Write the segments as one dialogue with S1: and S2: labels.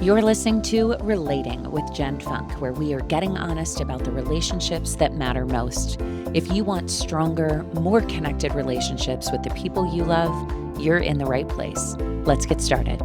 S1: You're listening to Relating with Jen Funk, where we are getting honest about the relationships that matter most. If you want stronger, more connected relationships with the people you love, you're in the right place. Let's get started.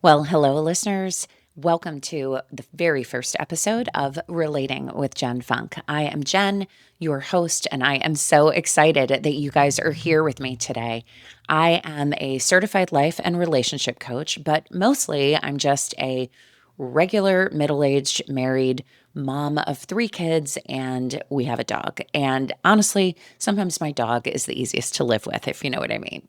S1: Well, hello, listeners. Welcome to the very first episode of Relating with Jen Funk. I am Jen, your host, and I am so excited that you guys are here with me today. I am a certified life and relationship coach, but mostly I'm just a regular middle-aged married mom of 3 kids, and we have a dog. And honestly, sometimes my dog is the easiest to live with, if you know what I mean.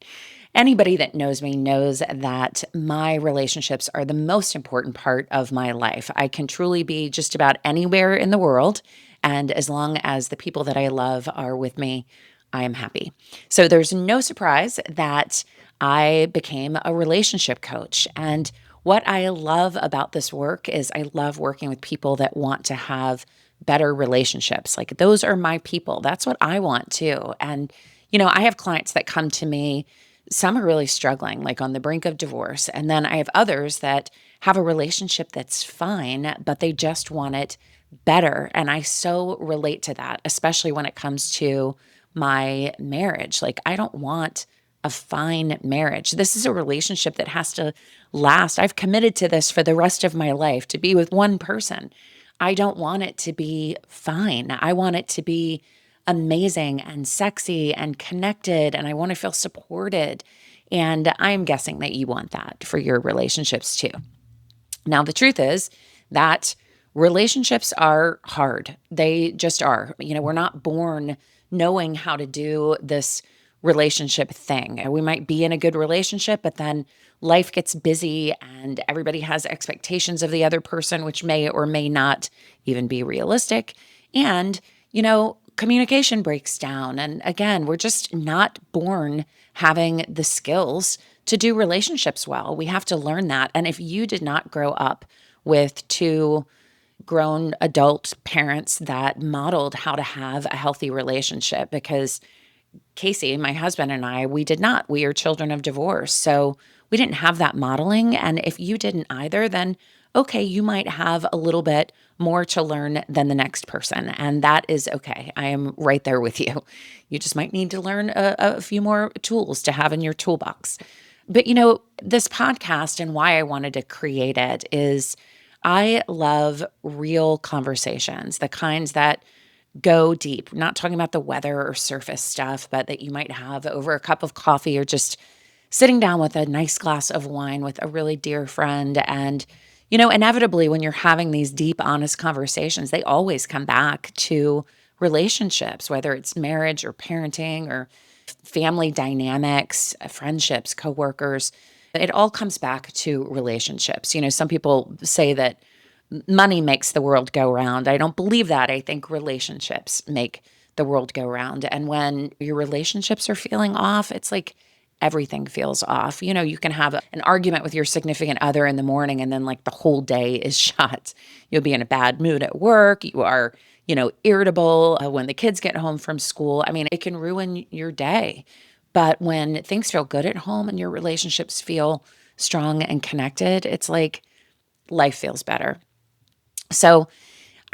S1: Anybody that knows me knows that my relationships are the most important part of my life. I can truly be just about anywhere in the world, and as long as the people that I love are with me, I am happy. So there's no surprise that I became a relationship coach. And what I love about this work is I love working with people that want to have better relationships. Like, those are my people. That's what I want too. And, I have clients that come to me. Some are really struggling, like on the brink of divorce. And then I have others that have a relationship that's fine, but they just want it better. And I so relate to that, especially when it comes to my marriage. Like, I don't want a fine marriage. This is a relationship that has to last. I've committed to this for the rest of my life, to be with one person. I don't want it to be fine. I want it to be amazing and sexy and connected, and I want to feel supported. And I'm guessing that you want that for your relationships too. Now, the truth is that relationships are hard. They just are. We're not born knowing how to do this relationship thing. We might be in a good relationship, but then life gets busy and everybody has expectations of the other person, which may or may not even be realistic. And, communication breaks down. And again, we're just not born having the skills to do relationships well. We have to learn that. And if you did not grow up with 2 grown adult parents that modeled how to have a healthy relationship, because Casey, my husband, and I, we did not. We are children of divorce. So we didn't have that modeling. And if you didn't either, then okay, you might have a little bit more to learn than the next person. And that is okay. I am right there with you. You just might need to learn a few more tools to have in your toolbox. But this podcast and why I wanted to create it is I love real conversations, the kinds that go deep. Not talking about the weather or surface stuff, but that you might have over a cup of coffee or just sitting down with a nice glass of wine with a really dear friend. And, inevitably, when you're having these deep, honest conversations, they always come back to relationships, whether it's marriage or parenting or family dynamics, friendships, coworkers. It all comes back to relationships. Some people say that money makes the world go round. I don't believe that. I think relationships make the world go round. And when your relationships are feeling off, it's like everything feels off. You can have an argument with your significant other in the morning and then like the whole day is shot. You'll be in a bad mood at work. You are, irritable when the kids get home from school. I mean, it can ruin your day. But when things feel good at home and your relationships feel strong and connected, it's like life feels better. So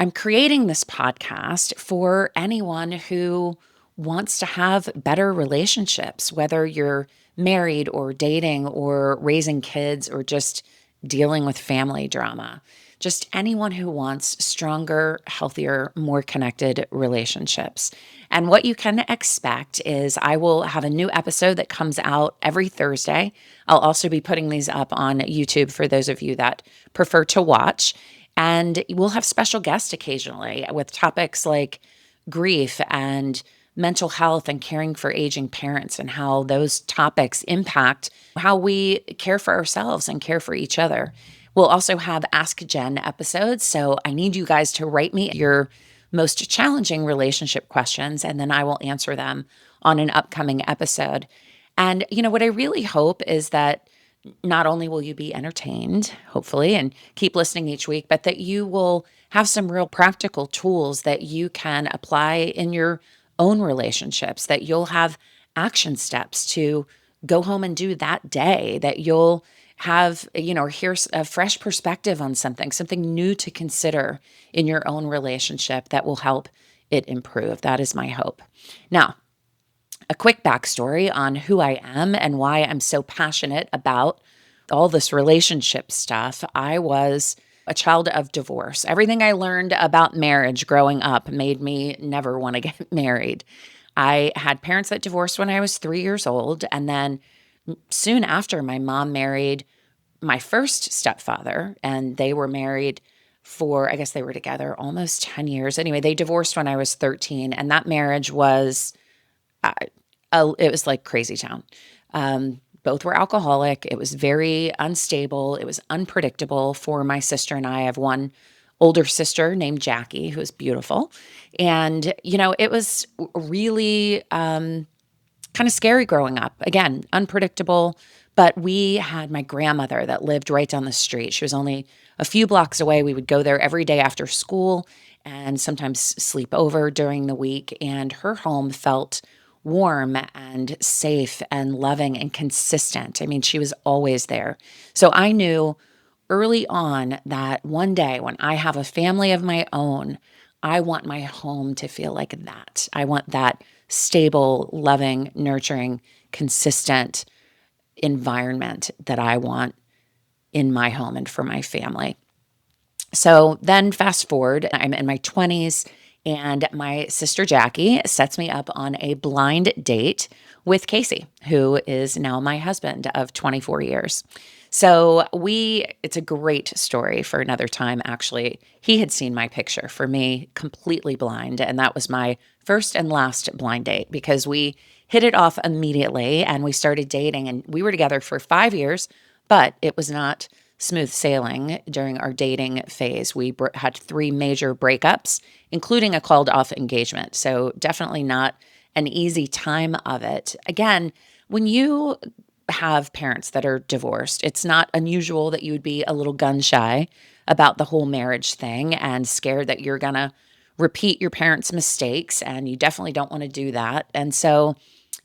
S1: I'm creating this podcast for anyone who wants to have better relationships, whether you're married or dating or raising kids or just dealing with family drama. Just anyone who wants stronger, healthier, more connected relationships. And what you can expect is I will have a new episode that comes out every Thursday. I'll also be putting these up on YouTube for those of you that prefer to watch. And we'll have special guests occasionally with topics like grief and mental health and caring for aging parents and how those topics impact how we care for ourselves and care for each other. We'll also have Ask Jen episodes. So I need you guys to write me your most challenging relationship questions, and then I will answer them on an upcoming episode. And, what I really hope is that not only will you be entertained, hopefully, and keep listening each week, but that you will have some real practical tools that you can apply in your own relationships, that you'll have action steps to go home and do that day, that you'll have, or here's a fresh perspective on something new to consider in your own relationship that will help it improve. That is my hope. Now, a quick backstory on who I am and why I'm so passionate about all this relationship stuff. I was a child of divorce. Everything I learned about marriage growing up made me never want to get married. I had parents that divorced when I was 3 years old. And then soon after, my mom married my first stepfather, and they were married for, I guess they were together almost 10 years. Anyway, they divorced when I was 13, and that marriage was uh, it was like crazy town. Both were alcoholic. It was very unstable. It was unpredictable for my sister and I. Have one older sister named Jackie, who is beautiful. And, it was really kind of scary growing up. Again, unpredictable. But we had my grandmother that lived right down the street. She was only a few blocks away. We would go there every day after school and sometimes sleep over during the week. And her home felt warm and safe and loving and consistent. I mean, she was always there. So I knew early on that one day when I have a family of my own, I want my home to feel like that. I want that stable, loving, nurturing, consistent environment that I want in my home and for my family. So then fast forward, I'm in my 20s, and my sister Jackie sets me up on a blind date with Casey, who is now my husband of 24 years. So it's a great story for another time, actually. He had seen my picture for me completely blind, and that was my first and last blind date because we hit it off immediately and we started dating, and we were together for 5 years, but it was not smooth sailing during our dating phase. We had 3 major breakups, including a called off engagement. So definitely not an easy time of it. Again, when you have parents that are divorced, it's not unusual that you would be a little gun shy about the whole marriage thing and scared that you're going to repeat your parents' mistakes. And you definitely don't want to do that. And so,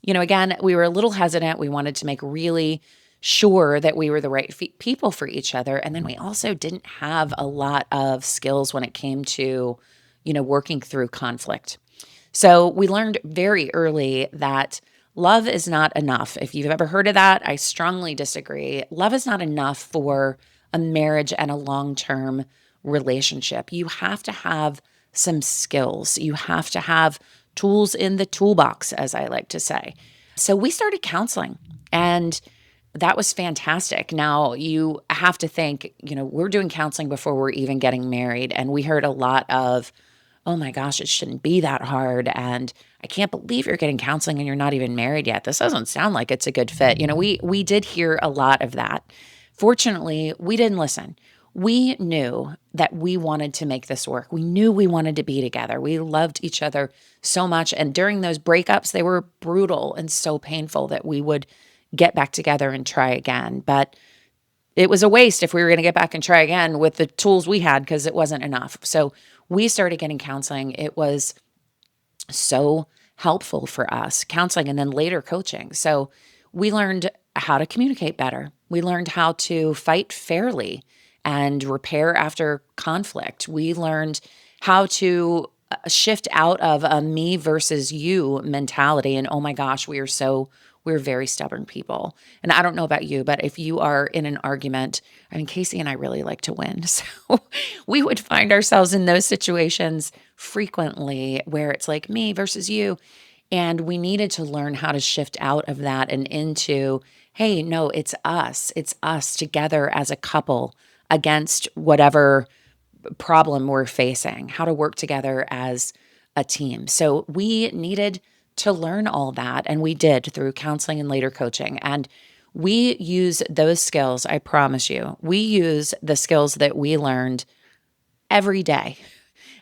S1: again, we were a little hesitant. We wanted to make really sure that we were the right people for each other. And then we also didn't have a lot of skills when it came to, working through conflict. So we learned very early that love is not enough. If you've ever heard of that, I strongly disagree. Love is not enough for a marriage and a long-term relationship. You have to have some skills. You have to have tools in the toolbox, as I like to say. So we started counseling, and that was fantastic. Now, you have to think, we're doing counseling before we're even getting married. And we heard a lot of, oh my gosh, it shouldn't be that hard. And I can't believe you're getting counseling and you're not even married yet. This doesn't sound like it's a good fit. We did hear a lot of that. Fortunately, we didn't listen. We knew that we wanted to make this work. We knew we wanted to be together. We loved each other so much. And during those breakups, they were brutal and so painful that we would get back together and try again. But it was a waste if we were going to get back and try again with the tools we had because it wasn't enough. So we started getting counseling. It was so helpful for us, counseling and then later coaching. So we learned how to communicate better. We learned how to fight fairly and repair after conflict. We learned how to shift out of a me versus you mentality. And oh my gosh, we're very stubborn people. And I don't know about you, but if you are in an argument, I mean, Casey and I really like to win. So we would find ourselves in those situations frequently where it's like me versus you. And we needed to learn how to shift out of that and into, hey, no, it's us. It's us together as a couple against whatever problem we're facing, how to work together as a team. So we needed to learn all that, and we did through counseling and later coaching. And we use those skills, I promise you. We use the skills that we learned every day.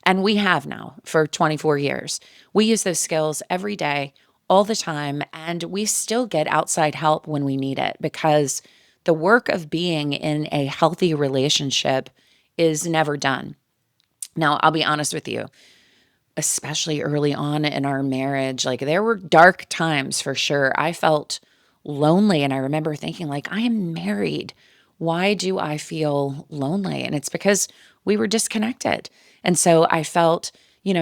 S1: And we have now for 24 years. We use those skills every day, all the time, and we still get outside help when we need it because the work of being in a healthy relationship is never done. Now, I'll be honest with you, especially early on in our marriage, like there were dark times for sure. I felt lonely. And I remember thinking, like, I am married. Why do I feel lonely? And it's because we were disconnected. And so I felt,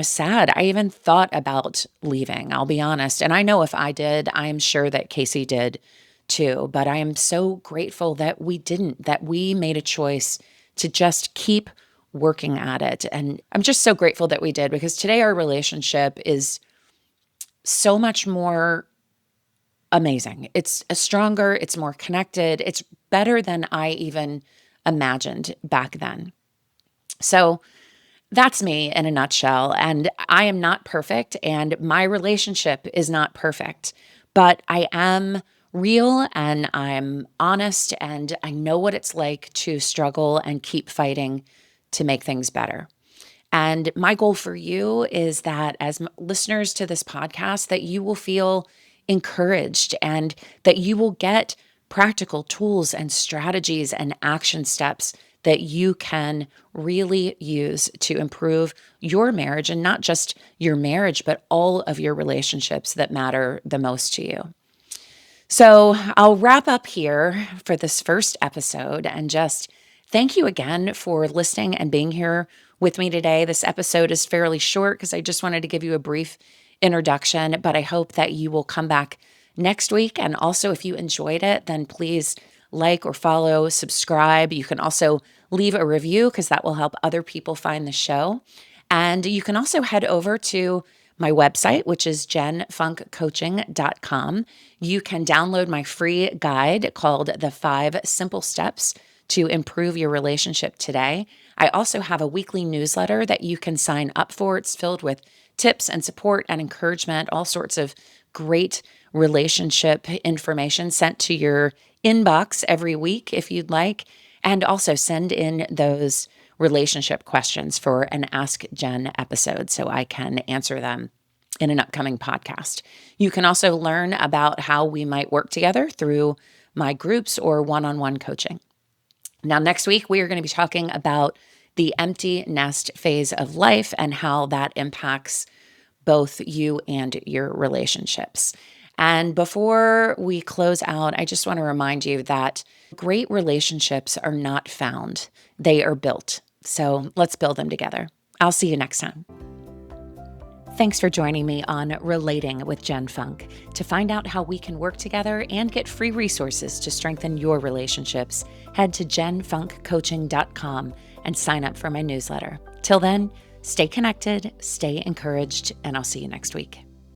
S1: sad. I even thought about leaving, I'll be honest. And I know if I did, I'm sure that Casey did too. But I am so grateful that we didn't, that we made a choice to just keep working at it. And I'm just so grateful that we did, because today our relationship is so much more amazing. It's stronger, it's more connected, it's better than I even imagined back then. So that's me in a nutshell. And I am not perfect, and my relationship is not perfect, but I am real and I'm honest, and I know what it's like to struggle and keep fighting to make things better. And my goal for you is that as listeners to this podcast, that you will feel encouraged and that you will get practical tools and strategies and action steps that you can really use to improve your marriage, and not just your marriage, but all of your relationships that matter the most to you. So I'll wrap up here for this first episode and just thank you again for listening and being here with me today. This episode is fairly short because I just wanted to give you a brief introduction, but I hope that you will come back next week. And also, if you enjoyed it, then please like or follow, subscribe. You can also leave a review because that will help other people find the show. And you can also head over to my website, which is jenfunkcoaching.com. You can download my free guide called The 5 Simple Steps to Improve Your Relationship Today. I also have a weekly newsletter that you can sign up for. It's filled with tips and support and encouragement, all sorts of great relationship information sent to your inbox every week if you'd like. And also send in those relationship questions for an Ask Jen episode so I can answer them in an upcoming podcast. You can also learn about how we might work together through my groups or one-on-one coaching. Now, next week, we are going to be talking about the empty nest phase of life and how that impacts both you and your relationships. And before we close out, I just want to remind you that great relationships are not found, they are built. So let's build them together. I'll see you next time. Thanks for joining me on Relating with Jen Funk. To find out how we can work together and get free resources to strengthen your relationships, head to jenfunkcoaching.com and sign up for my newsletter. Till then, stay connected, stay encouraged, and I'll see you next week.